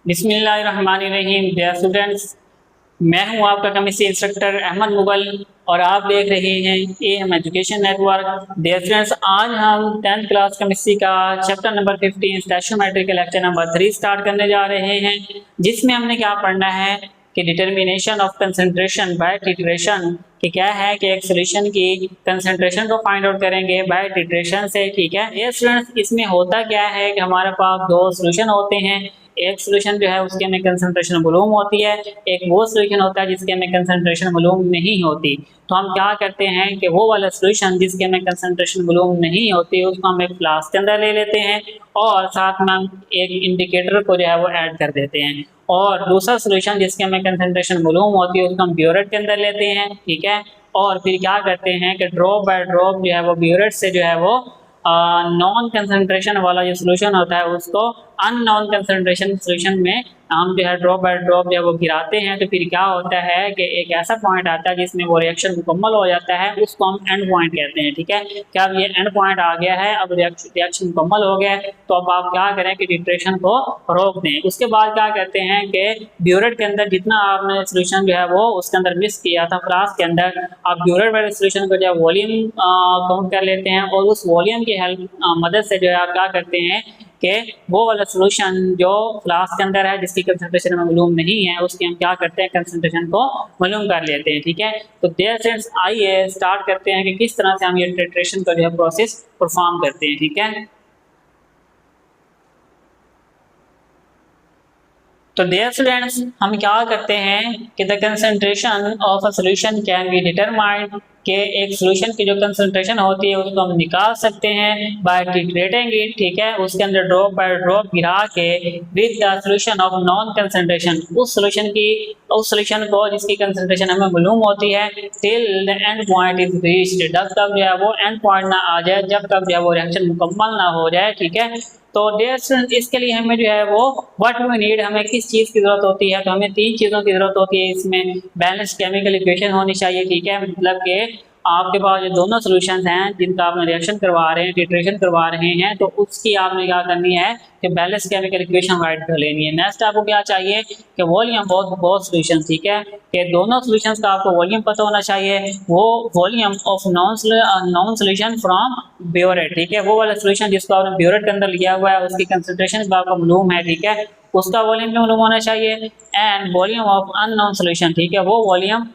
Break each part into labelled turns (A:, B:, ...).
A: बिस्मिल्लाहिर्रहमानिर्रहीम। Dear students, मैं हूं आपका केमिस्ट्री इंस्ट्रक्टर अहमद मुगल और आप देख रहे हैं AM education network. Dear students, आज हम 10th क्लास केमिस्ट्री का चैप्टर नंबर 15 स्टैचोमेट्री के लेक्चर नंबर 3 स्टार्ट करने जा रहे हैं, जिसमें हमने क्या पढ़ना है कि determination of concentration by titration, कि क्या है कि एक सॉल्यूशन की कंसंट्रेशन को फाइंड आउट करेंगे बाय टिट्रेशन से। ठीक है, ये स्टूडेंट्स, इसमें होता क्या है कि हमारे पास दो सॉल्यूशन होते हैं। एक सॉल्यूशन जो है उसके अंदर कंसंट्रेशन मालूम होती है, एक वो सॉल्यूशन होता है जिसके अंदर कंसंट्रेशन मालूम नहीं होती। तो हम क्या करते हैं कि वो वाला सॉल्यूशन जिसके अंदर कंसंट्रेशन मालूम नहीं होती उसको हम एक फ्लास्क के अंदर ले लेते हैं और साथ में हम एक इंडिकेटर को जो है वो ऐड कर देते हैं, और दूसरा सॉल्यूशन जिसके हमें कंसंट्रेशन मालूम होती है उसको हम ब्यूरेट के अंदर लेते हैं। ठीक है, और फिर क्या करते हैं कि ड्रॉप बाय ड्रॉप जो है वो ब्यूरेट से जो है वो नॉन कंसंट्रेशन वाला जो सॉल्यूशन होता है उसको अननोन कंसंट्रेशन सॉल्यूशन में हम जो है ड्रॉप बाय ड्रॉप जब वो गिराते हैं तो फिर क्या होता है कि एक ऐसा पॉइंट आता है जिसमें वो रिएक्शन मुकम्मल हो जाता है, उसको हम एंड पॉइंट कहते हैं। ठीक है, क्या अब ये एंड पॉइंट आ गया है, अब रिएक्शन मुकम्मल हो गया है, तो अब आप क्या करें कि टिट्रेशन को रोक दें। उसके बाद क्या करते हैं कि ब्यूरेट के अंदर जितना आपने सॉल्यूशन जो है वो उसके अंदर मिक्स किया था फ्लास्क के अंदर, आप ब्यूरेट वाले सॉल्यूशन को जो है वॉल्यूम काउंट कर लेते हैं और उस वॉल्यूम की हेल्प मदद से जो है आप क्या करते हैं कि वो वाला सॉल्यूशन जो फ्लास्क के अंदर है जिसकी कंसंट्रेशन हमें मालूम नहीं है उसकी हम क्या करते हैं कंसंट्रेशन को मालूम कर लेते हैं। ठीक है, तो देयर फ्रेंड्स, आइए स्टार्ट करते हैं कि किस तरह से हम ये टिट्रेशन का जो है प्रोसेस परफॉर्म करते हैं। ठीक है, तो देयर स्टूडेंट्स, हम क्या करते हैं कि the concentration of a solution can be determined, कि एक सॉल्यूशन की जो कंसंट्रेशन होती है उसको हम निकाल सकते हैं बाय टिट्रेटिंग इट। ठीक है, उसके अंदर ड्रॉप बाय ड्रॉप गिरा के with the solution of non concentration, उस सॉल्यूशन को जिसकी कंसंट्रेशन हमें मालूम होती है till the end point is reached, जब तक जो है वो एंड पॉइंट ना आ जाए, जब तक जो है वो रिएक्शन मुकम्मल ना हो जाए। ठीक है, तो डियर स्टूडेंट, इसके लिए हमें जो है वो व्हाट वी नीड, हमें किस चीज़ की ज़रूरत होती है, तो हमें तीन चीज़ों की ज़रूरत होती है। इसमें बैलेंस केमिकल इक्वेशन होनी चाहिए। ठीक है, मतलब कि आपके पास जो दोनों सॉल्यूशंस हैं जिनका आपने रिएक्शन करवा रहे हैं, टिट्रेशन करवा रहे हैं, तो उसकी आपने क्या करनी है कि बैलेंस केमिकल इक्वेशन राइट कर लेनी है। नेक्स्ट आपको क्या चाहिए कि वॉल्यूम ऑफ बोथ सॉल्यूशन। ठीक है, कि दोनों सॉल्यूशंस का आपको वॉल्यूम पता होना चाहिए, वो volume of non solution from burette. ठीक है, वो वाला सॉल्यूशन जिसको आपने ब्यूरेट के अंदर लिया हुआ है उसकी कंसंट्रेशन आपको मालूम है। ठीक है, उसका वॉल्यूम भी मालूम होना चाहिए, and volume of unknown solution. ठीक है, वो वॉल्यूम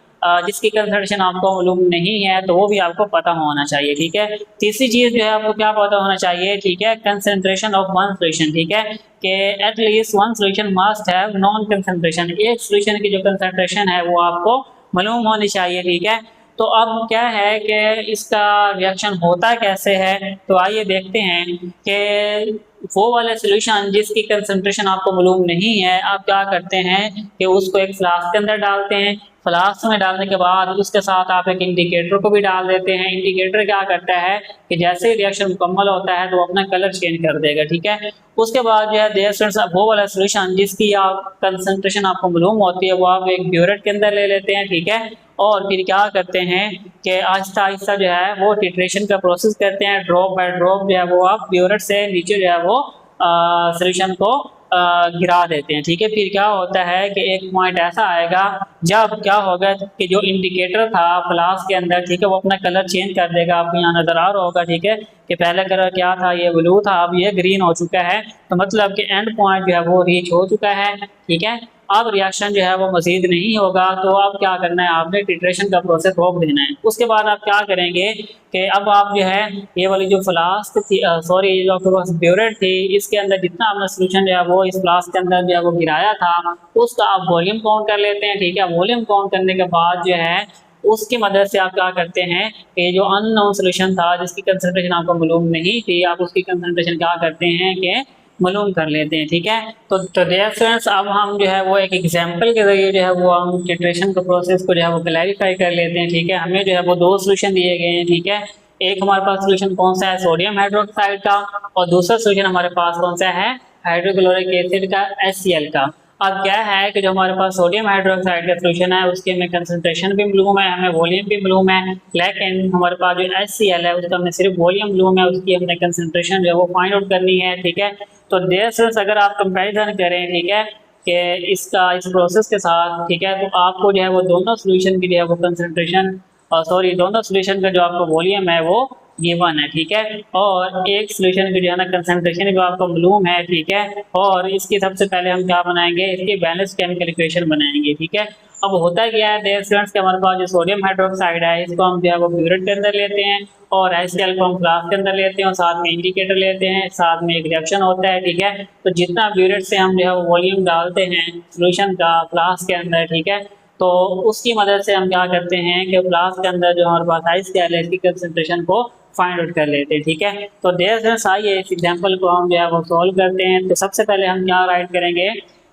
A: जिसकी कंसंट्रेशन आपको मालूम नहीं है तो वो भी आपको पता होना चाहिए। ठीक है, तीसरी चीज जो है आपको क्या पता होना चाहिए, ठीक है, कंसंट्रेशन ऑफ वन सॉल्यूशन। ठीक है, कि at least one solution must have non concentration, एक सॉल्यूशन की जो कंसंट्रेशन है वो आपको मालूम होनी चाहिए। ठीक है, तो अब क्या है कि इसका रिएक्शन होता कैसे है, तो आइए देखते हैं कि वो वाले सॉल्यूशन जिसकी कंसंट्रेशन आपको मालूम नहीं है, आप क्या करते हैं कि उसको एक फ्लास्क के अंदर डालते हैं। फ्लास्क में डालने के बाद उसके साथ आप एक इंडिकेटर को भी डाल देते हैं। इंडिकेटर क्या करता है कि जैसे ही रिएक्शन मुकम्मल होता है तो वो अपना कलर चेंज कर देगा। ठीक है, उसके बाद जो है देयर फ्रेंड्स, वो वाला सॉल्यूशन जिसकी आप कंसंट्रेशन आपको मालूम होती है वो आप एक ब्यूरेट के अंदर ले लेते हैं। ठीक है, और फिर क्या करते हैं कि आहिस्ता आहिस्ता जो है वो टिट्रेशन का प्रोसेस करते हैं, ड्रॉप बाय ड्रॉप जो है वो आप ब्यूरेट से नीचे जो है वो सॉल्यूशन को गिरा देते हैं। ठीक है, फिर क्या होता है कि एक पॉइंट ऐसा आएगा जब क्या होगा कि जो इंडिकेटर था फ्लास्क के अंदर, ठीक है, वो अपना कलर चेंज कर देगा। आपको यहाँ नजर आ रहा होगा, ठीक है, कि पहले कलर क्या था, ये ब्लू था, अब ये ग्रीन हो चुका है, तो मतलब कि एंड पॉइंट जो है वो रीच हो चुका है। ठीक है, अब रिएक्शन जो है वो मजीद नहीं होगा, तो अब क्या करना है, आपने टिट्रेशन का प्रोसेस रोक देना है। उसके बाद आप क्या करेंगे कि अब आप जो है ये वाली जो फ्लास्क थी, सॉरी, जो आपके पास ब्यूरेट थी, इसके अंदर जितना आपने सोल्यूशन जो है वो इस फ्लास्क के अंदर जो है वो गिराया था उसका आप वॉल्यूम काउंट कर लेते हैं। ठीक है, वॉल्यूम काउंट करने के बाद जो है उसकी मदद से आप क्या करते हैं कि जो अननोन सोल्यूशन था जिसकी कंसंट्रेशन आपको मालूम नहीं थी, आप उसकी कंसंट्रेशन क्या करते हैं कि मालूम कर लेते हैं। ठीक है, तो डियर फ्रेंड्स, अब हम जो है वो एक एग्जांपल के जरिए जो है वो हम टिट्रेशन के प्रोसेस को जो है वो क्लैरिफाई कर लेते हैं। ठीक है, हमें जो है वो दो सोल्यूशन दिए गए हैं। ठीक है, एक हमारे पास सोल्यूशन कौन सा है, सोडियम हाइड्रोक्साइड का, और दूसरा सोल्यूशन हमारे पास कौन सा है, हाइड्रोक्लोरिक एसिड का, HCl का। अब क्या है कि जो हमारे पास सोडियम हाइड्रोक्साइड का सोल्यूशन है उसके हमें कंसंट्रेशन भी मालूम है, हमें वॉल्यूम भी मालूम है, लेकिन हमारे पास जो HCl है उसका हमें सिर्फ वॉल्यूम मालूम है, उसकी हमने कंसंट्रेशन जो है वो फाइंड आउट करनी है। ठीक है, तो देयर फ्रेंड्स, अगर आप कंपैरिजन करें, ठीक है, कि इस प्रोसेस के साथ, ठीक है, तो आपको जो है वो दोनों सोल्यूशन की जो है वो कंसंट्रेशन, और सॉरी दोनों सोल्यूशन का जो आपको वॉल्यूम है वो गिवन है, ठीक है, और एक सोल्यूशन की जो है ना कंसंट्रेशन भी आपको मालूम है, ठीक है, और इसकी सबसे पहले हम क्या बनाएंगे, इसकी बैलेंस केमिकल इक्वेशन बनाएंगे, ठीक है। अब होता क्या है देयर स्टूडेंट्स के हमारे पास जो सोडियम हाइड्रोक्साइड है इसको हम जो है वो ब्यूरेट के अंदर लेते हैं और HCl को हम फ्लास्क के अंदर लेते हैं और साथ में इंडिकेटर लेते हैं, साथ में एक रिएक्शन होता है, ठीक है। तो जितना ब्यूरेट से हम जो है वो वॉल्यूम डालते हैं सोल्यूशन का फ्लास्क के अंदर, ठीक है, तो उसकी मदद से हम क्या करते हैं कि फ्लास्क के अंदर जो हमारे पास HCl है इसकी कंसंट्रेशन को फाइंड आउट कर लेते हैं, ठीक है। तो देयर स्टूडेंट्स आइए इस एग्जांपल को हम जो है वो सॉल्व करते हैं। तो सबसे पहले हम क्या राइट करेंगे,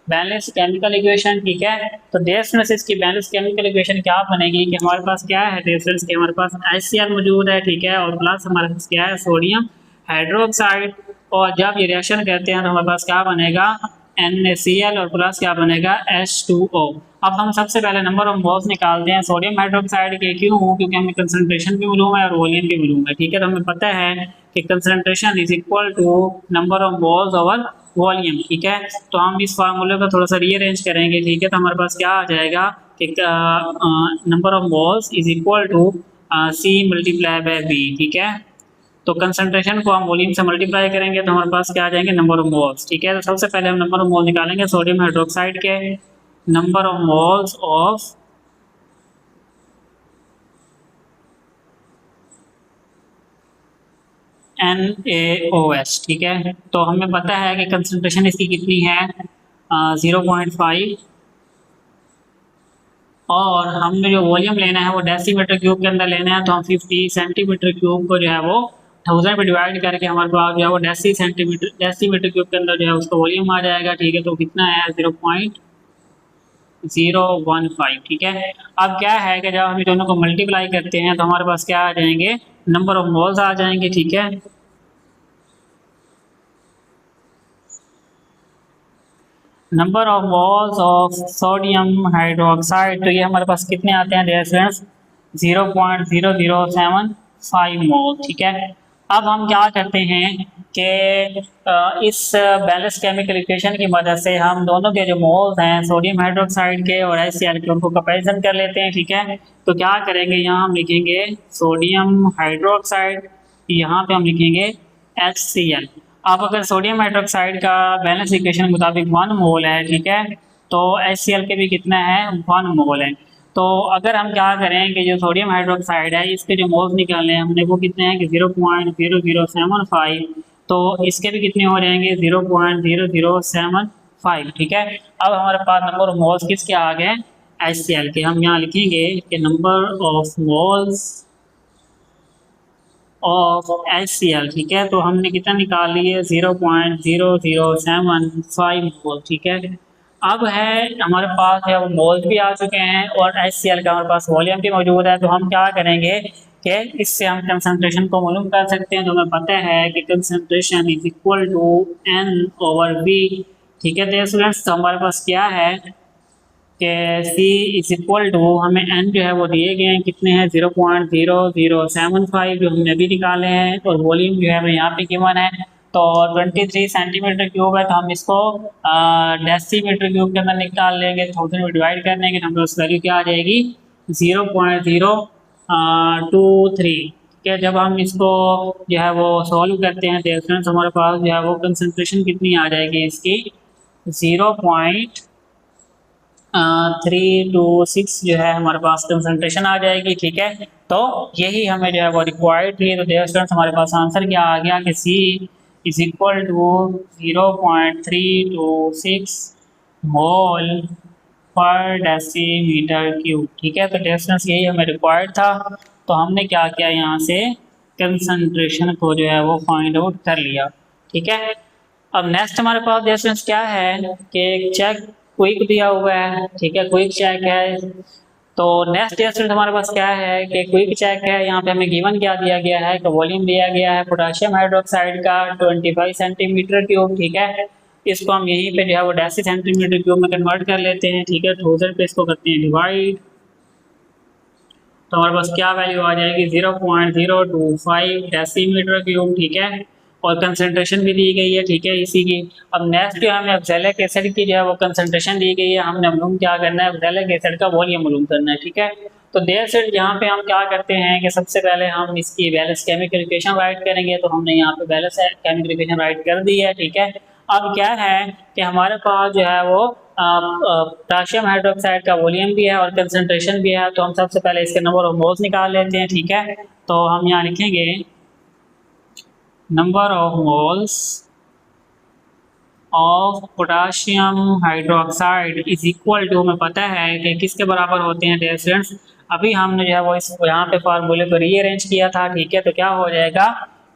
A: बैलेंस केमिकल इक्वेशन, ठीक है। तो देयर स्टूडेंट्स इसकी बैलेंस केमिकल इक्वेशन क्या बनेगी कि हमारे पास क्या है देयर स्टूडेंट्स के हमारे पास HCl मौजूद है, ठीक है, और प्लस हमारे पास क्या है सोडियम हाइड्रोक्साइड, और जब ये रिएक्शन करते हैं तो हमारे पास क्या बनेगा NaCl और प्लस क्या बनेगा H2O। अब हम सबसे पहले नंबर ऑफ मोल्स निकालते हैं सोडियम हाइड्रोक्साइड के, क्यों, क्योंकि हमें कंसंट्रेशन भी मालूम है और वॉल्यूम भी मालूम है, ठीक है। तो हमें पता है कि concentration is equal to number of moles over volume, ठीक है। तो हम इस फार्मूले को थोड़ा सा रीअरेंज करेंगे, ठीक है, तो हमारे पास क्या आ जाएगा कि number of moles is equal to C multiply by V, ठीक है। तो कंसंट्रेशन को हम वॉल्यूम से मल्टीप्लाई करेंगे तो हमारे पास क्या आ जाएंगे नंबर ऑफ मोल्स, ठीक है। तो सबसे पहले हम नंबर ऑफ मोल निकालेंगे सोडियम हाइड्रोक्साइड के, number of moles of NaOH, ठीक है। तो हमें पता है कि कंसंट्रेशन इसकी कितनी है 0.5, और हमने जो वॉल्यूम लेना है वो डेसीमीटर क्यूब के अंदर लेना है, तो हम 50 सेंटीमीटर क्यूब को जो है वो 1000 में डिवाइड करके हमारे पास जो है वो डेसीमीटर क्यूब के अंदर जो है उसका वॉल्यूम आ जाएगा, ठीक है। तो कितना है 0.015, ठीक है। अब क्या है कि जब हम दोनों को मल्टीप्लाई करते हैं तो हमारे पास क्या आ जाएंगे नंबर ऑफ मोल्स आ जाएंगे, ठीक है। Number of moles of sodium hydroxide, तो ये हमारे पास कितने आते हैं डियर स्टूडेंट्स 0.0075 मोल, ठीक है। अब हम क्या करते हैं कि इस बैलेंस केमिकल इक्वेशन की मदद से हम दोनों के जो मोल्स हैं सोडियम हाइड्रोक्साइड के और HCl के उनको कंपैरिजन कर लेते हैं, ठीक है। तो क्या करेंगे यहाँ हम लिखेंगे सोडियम हाइड्रोक्साइड, यहाँ पे हम लिखेंगे HCl। अब अगर सोडियम हाइड्रोक्साइड का बैलेंस इक्वेशन के मुताबिक 1 मोल है, ठीक है, तो HCl के भी कितना है 1 मोल है। तो अगर हम क्या करें कि जो सोडियम हाइड्रोक्साइड है इसके जो मोल्स निकालने हैं हमने वो कितने हैं कि 0.0075, तो इसके भी कितने हो जाएंगे 0.0075, ठीक है। अब हमारे पास नंबर ऑफ मोल्स किसके आ गए HCl के, हम यहाँ लिखेंगे कि number of moles of HCl, ठीक है। तो हमने कितना निकाल लिए 0.0075 मोल, ठीक है। अब है हमारे पास है वो मोल्स भी आ चुके हैं और HCl का हमारे पास वॉल्यूम भी मौजूद है, तो हम क्या करेंगे कि इससे हम कंसंट्रेशन को मालूम कर सकते हैं। तो हमें पता है कि concentration is equal to N/V, ठीक है। तो स्टूडेंट्स तो हमारे पास क्या है कि C इज इक्वल टू, हमें N जो है वो दिए गए हैं कितने हैं 0.0075 जो हमने अभी निकाले हैं, और वॉल्यूम जो है हमें यहाँ पे गिवन है तो 23 सेंटीमीटर क्यूब है, तो हम इसको डेसीमीटर क्यूब के अंदर निकाल लेंगे, 1000 में डिवाइड कर देंगे, हमें उस वैल्यू क्या आ जाएगी 0.023, ठीक है। जब हम इसको जो है वो सॉल्व करते हैं तो स्टूडेंट्स हमारे पास जो है वो कंसंट्रेशन कितनी आ जाएगी इसकी 0.326 जो है हमारे पास कंसंट्रेशन आ जाएगी, ठीक है। तो यही हमें जो है वो रिक्वायर्ड थी। तो डियर स्टूडेंट्स हमारे पास आंसर क्या आ गया कि C इज इक्वल टू 0.326 मोल पर डेसीमीटर क्यूब, ठीक है। तो डियर स्टूडेंट्स यही हमें रिक्वायर्ड था, तो हमने क्या किया यहाँ से कंसंट्रेशन को जो है वो फाइंड आउट कर लिया, ठीक है। अब नेक्स्ट हमारे पास डियर स्टूडेंट्स क्या है कि एक चेक क्विक दिया हुआ है, ठीक है, क्विक चेक है। तो नेक्स्ट स्टूडेंट हमारे पास क्या है कि क्विक चेक है, यहाँ पे हमें गिवन क्या दिया गया है कि वॉल्यूम दिया गया है पोटेशियम हाइड्रोक्साइड का 25 सेंटीमीटर क्यूब, ठीक है। इसको हम यहीं पे जो है वो डेसी सेंटीमीटर क्यूब में कन्वर्ट कर लेते हैं, ठीक है। 1000 पे इसको करते हैं डिवाइड, तो हमारे पास क्या वैल्यू आ जाएगी 0.025 डेसीमीटर क्यूब, ठीक है। और कंसंट्रेशन भी दी गई है, ठीक है इसी की। अब नेक्स्ट जो हमें ऑक्सैलिक एसिड की जो है वो कंसंट्रेशन दी गई है, हमने मालूम क्या करना है, ऑक्सैलिक एसिड का वॉल्यूम मालूम करना है, ठीक है। तो देयर सेड यहाँ पे हम क्या करते हैं कि सबसे पहले हम इसकी बैलेंस केमिकल इक्वेशन राइट करेंगे, तो हमने यहाँ पे बैलेंस केमिकल इक्वेशन राइट कर दी है, ठीक है। अब क्या है कि हमारे पास जो है वो पोटेशियम हाइड्रोक्साइड का वॉल्यूम भी है और कंसंट्रेशन भी है, तो हम सबसे पहले इसके नंबर ऑफ मोल्स निकाल लेते हैं, ठीक है। तो हम यहाँ लिखेंगे number of moles of potassium hydroxide is equal to, हमें पता है कि किसके बराबर होते हैं डियर स्टूडेंट्स। अभी हमने जो है वो इस यहाँ पे फार्मूले को रीअरेंज किया था, ठीक है। तो क्या हो जाएगा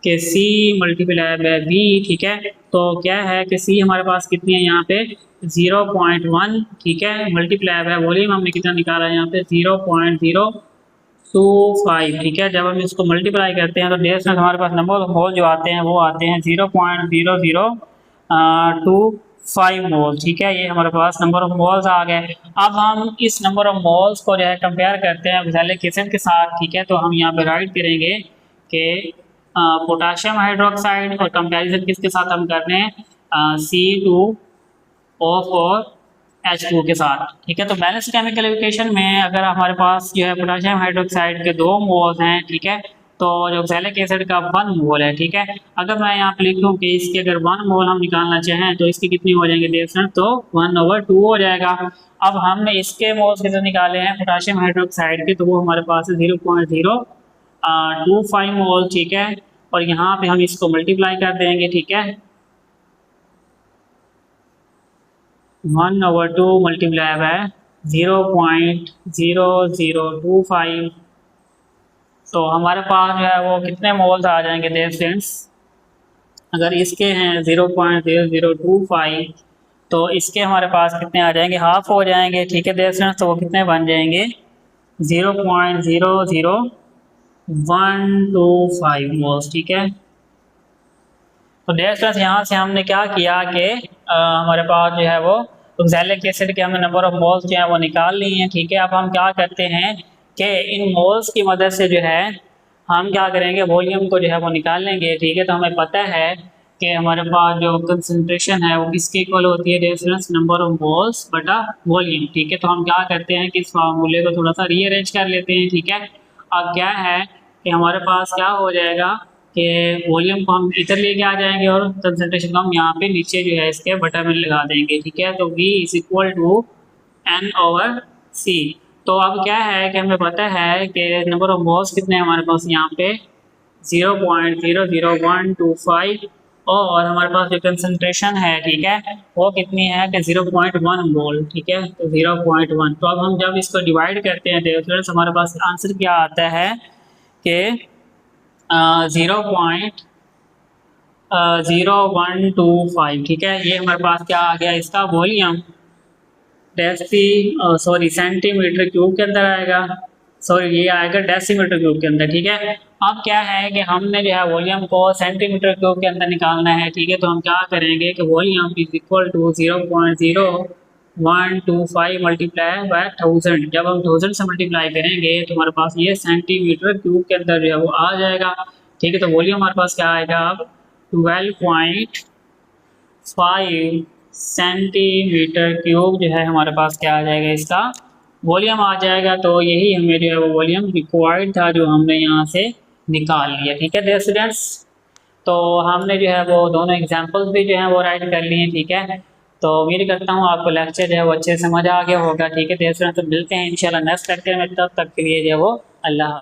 A: कि C मल्टीप्लाई बाय V, ठीक है। तो क्या है कि C हमारे पास कितनी है यहाँ पे 0.1, ठीक है, मल्टीप्लाई बाय वॉल्यूम हमने कितना निकाला है यहाँ पे 0.025, ठीक है। जब हम इसको मल्टीप्लाई करते हैं तो डियर स्टूडेंट्स हमारे पास नंबर ऑफ मोल जो आते हैं वो आते हैं 0.0025 मोल, ठीक है। ये हमारे पास नंबर ऑफ मोल्स आ गए। अब हम इस नंबर ऑफ मोल्स को जो है कंपेयर करते हैं ऑक्सैलिक एसिड के साथ, ठीक है। तो हम यहाँ पे राइट करेंगे कि पोटेशियम हाइड्रोक्साइड और कंपैरिजन किसके साथ हम कर रहे हैं C2O4H2 के साथ, ठीक है। तो बैलेंस केमिकल इक्वेशन में अगर हमारे पास जो है पोटेशियम हाइड्रोक्साइड के 2 मोल्स हैं, ठीक है, तो जो ऑक्सैलिक एसिड का 1 मोल है, ठीक है। अगर मैं यहाँ पे लिखूँ कि इसके अगर 1 मोल हम निकालना चाहें तो इसकी कितनी हो जाएंगे देख सकते, तो 1/2 हो जाएगा। अब हमने इसके मोल्स कितने निकाले हैं पोटेशियम हाइड्रोक्साइड के, तो वो हमारे पास है 0.025 मोल, ठीक है। और यहाँ पे हम इसको मल्टीप्लाई कर देंगे, ठीक है, 1/2 मल्टीप्लाई बाय 0.0025, तो हमारे पास जो है वो कितने मोल्स आ जाएंगे देयर स्टूडेंट्स। अगर इसके हैं 0.0025 तो इसके हमारे पास कितने आ जाएंगे, हाफ हो जाएंगे, ठीक है देयर स्टूडेंट्स। तो वो कितने बन जाएंगे 0.00125 मोल्स, ठीक है। तो देयर स्टूडेंट्स यहाँ से हमने क्या किया कि हमारे पास जो है वो ऑक्सैलिक एसिड के हमने नंबर ऑफ मोल्स जो है वो निकाल ली हैं, ठीक है। अब हम क्या करते हैं कि इन मोल्स की मदद से जो है हम क्या करेंगे वॉल्यूम को जो है वो निकाल लेंगे, ठीक है। तो हमें पता है कि हमारे पास जो कंसंट्रेशन है वो किसके इक्वल होती है dear students, number of moles बटा वॉल्यूम, ठीक है। तो हम क्या करते हैं कि इस फार्मूले को थोड़ा सा रीअरेंज कर लेते हैं, ठीक है। अब क्या है कि हमारे पास क्या हो जाएगा कि वॉल्यूम को हम इधर लेके आ जाएंगे और कंसंट्रेशन को हम यहाँ पे नीचे जो है इसके बटा में लगा देंगे, ठीक है। तो V is equal to N/C। तो अब क्या है कि हमें पता है कि नंबर ऑफ मोल्स कितने हैं हमारे पास यहाँ पे 0.00125 और हमारे पास जो कंसंट्रेशन है, ठीक है, वो कितनी है कि 0.1 मोल, ठीक है। तो 0.1, तो अब हम जब इसको डिवाइड करते हैं तो हमारे पास आंसर क्या आता है कि 0.0125, ठीक है। ये हमारे पास क्या आ गया इसका वॉल्यूम सेंटीमीटर क्यूब के अंदर आएगा, सॉरी ये आएगा डेसीमीटर क्यूब के अंदर, ठीक है। अब क्या है कि हमने जो है वॉल्यूम को सेंटीमीटर क्यूब के अंदर निकालना है, ठीक है। तो हम क्या करेंगे कि volume is equal to 0.0125 multiply by 1000। जब हम 1000 से मल्टीप्लाई करेंगे तो हमारे पास ये सेंटीमीटर क्यूब के अंदर जो है वो आ जाएगा, ठीक है। तो वॉल्यूम हमारे पास क्या आएगा अब 12.5 सेंटीमीटर क्यूब जो है हमारे पास क्या आ जाएगा इसका वॉल्यूम आ जाएगा। तो यही हमें जो है वो वॉल्यूम रिक्वायर्ड था जो हमने यहाँ से निकाल लिया, ठीक है डियर स्टूडेंट्स। तो हमने जो है वो दोनों एग्जांपल्स भी जो है वो राइट कर लिए, ठीक है। तो उम्मीद करता हूँ आपको लेक्चर जो है वो अच्छे से समझ आ गया होगा, ठीक है डियर स्टूडेंट्स। तो मिलते हैं इंशाल्लाह नेक्स्ट लेक्चर में, तब तक के लिए जो है वो अल्लाह।